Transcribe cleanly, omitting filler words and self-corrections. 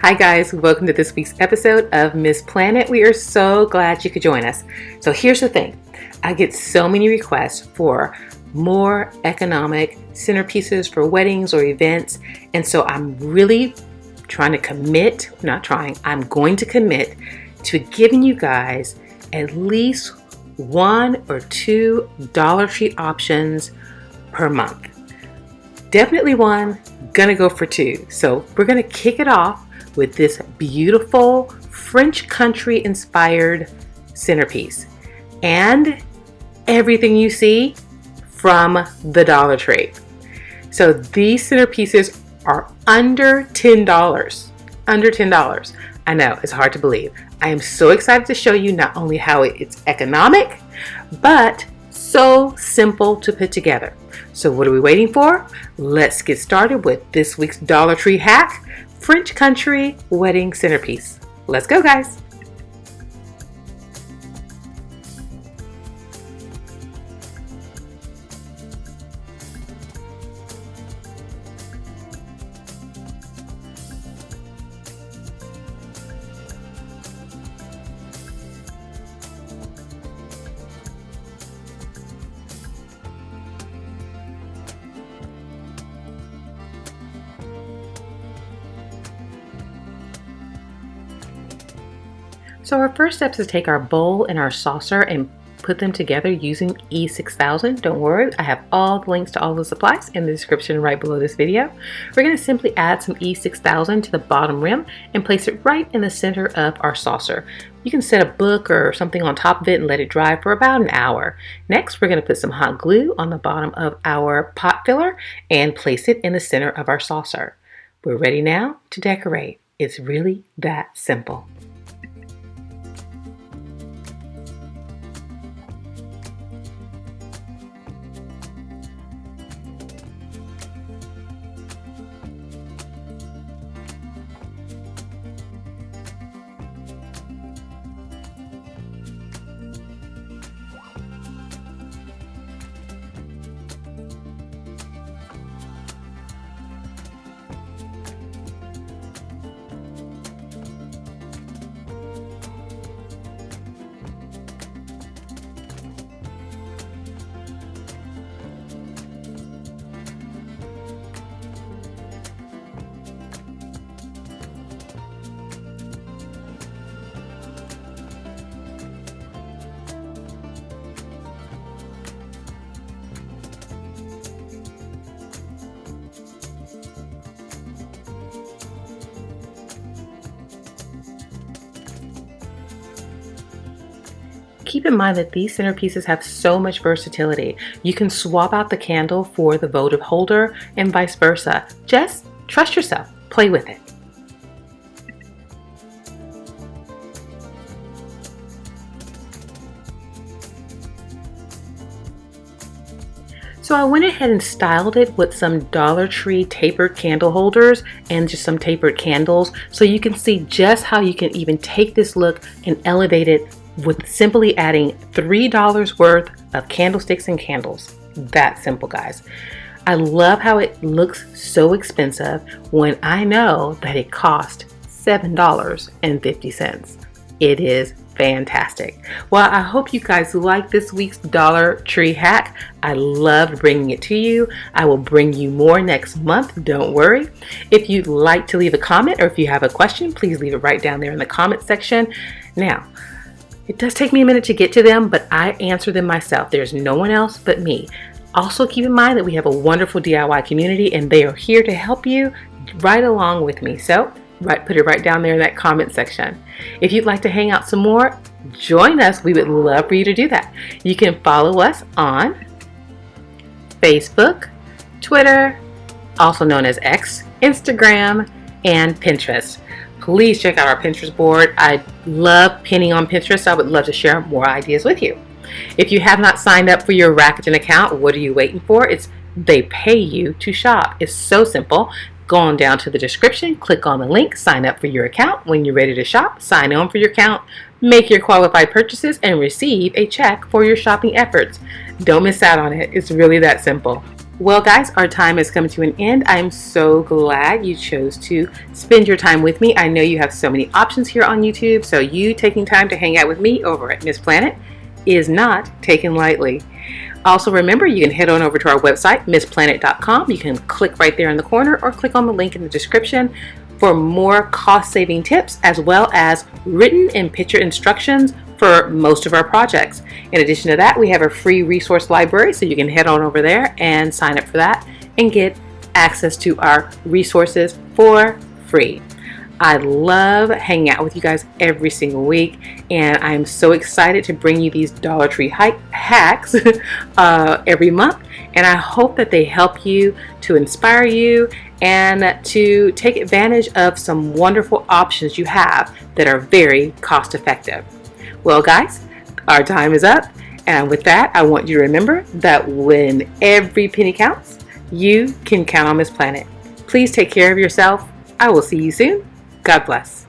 Hi guys, welcome to this week's episode of Miss Planet. We are so glad you could join us. So here's the thing. I get so many requests for more economic centerpieces for weddings or events. And so I'm really I'm going to commit to giving you guys at least one or two Dollar Tree options per month. Definitely one, gonna go for two. So we're gonna kick it off with this beautiful French country inspired centerpiece and everything you see from the Dollar Tree. So these centerpieces are under $10. Under $10. I know, it's hard to believe. I am so excited to show you not only how it's economic, but so simple to put together. So what are we waiting for? Let's get started with this week's Dollar Tree hack, French country wedding centerpiece. Let's go, guys. So our first step is to take our bowl and our saucer and put them together using E6000. Don't worry, I have all the links to all the supplies in the description right below this video. We're going to simply add some E6000 to the bottom rim and place it right in the center of our saucer. You can set a book or something on top of it and let it dry for about an hour. Next, we're going to put some hot glue on the bottom of our pot filler and place it in the center of our saucer. We're ready now to decorate. It's really that simple. Keep in mind that these centerpieces have so much versatility. You can swap out the candle for the votive holder and vice versa. Just trust yourself, play with it. So I went ahead and styled it with some Dollar Tree tapered candle holders and just some tapered candles so you can see just how you can even take this look and elevate it with simply adding $3 worth of candlesticks and candles. That simple, guys. I love how it looks so expensive when I know that it cost $7.50. It is fantastic. Well, I hope you guys like this week's Dollar Tree hack. I loved bringing it to you. I will bring you more next month. Don't worry. If you'd like to leave a comment or if you have a question, please leave it right down there in the comment section. Now, it does take me a minute to get to them, but I answer them myself. There's no one else but me. Also, keep in mind that we have a wonderful DIY community and they are here to help you right along with me. So, put it right down there in that comment section. If you'd like to hang out some more, join us. We would love for you to do that. You can follow us on Facebook, Twitter, also known as X, Instagram, and Pinterest. Please check out our Pinterest board. I love pinning on Pinterest. I would love to share more ideas with you. If you have not signed up for your Rakuten account, what are you waiting for? They pay you to shop. It's so simple. Go on down to the description, click on the link, sign up for your account. When you're ready to shop, sign on for your account, make your qualified purchases, and receive a check for your shopping efforts. Don't miss out on it. It's really that simple. Well, guys, our time has come to an end. I'm so glad you chose to spend your time with me. I know you have so many options here on YouTube, so you taking time to hang out with me over at Miss Planet is not taken lightly. Also, remember, you can head on over to our website, missplanet.com. You can click right there in the corner or click on the link in the description for more cost-saving tips, as well as written and picture instructions for most of our projects. In addition to that, we have a free resource library, so you can head on over there and sign up for that and get access to our resources for free. I love hanging out with you guys every single week, and I'm so excited to bring you these Dollar Tree hacks every month, and I hope that they help you to inspire you and to take advantage of some wonderful options you have that are very cost effective. Well, guys, our time is up, and with that, I want you to remember that when every penny counts, you can count on Miss Planet. Please take care of yourself. I will see you soon. God bless.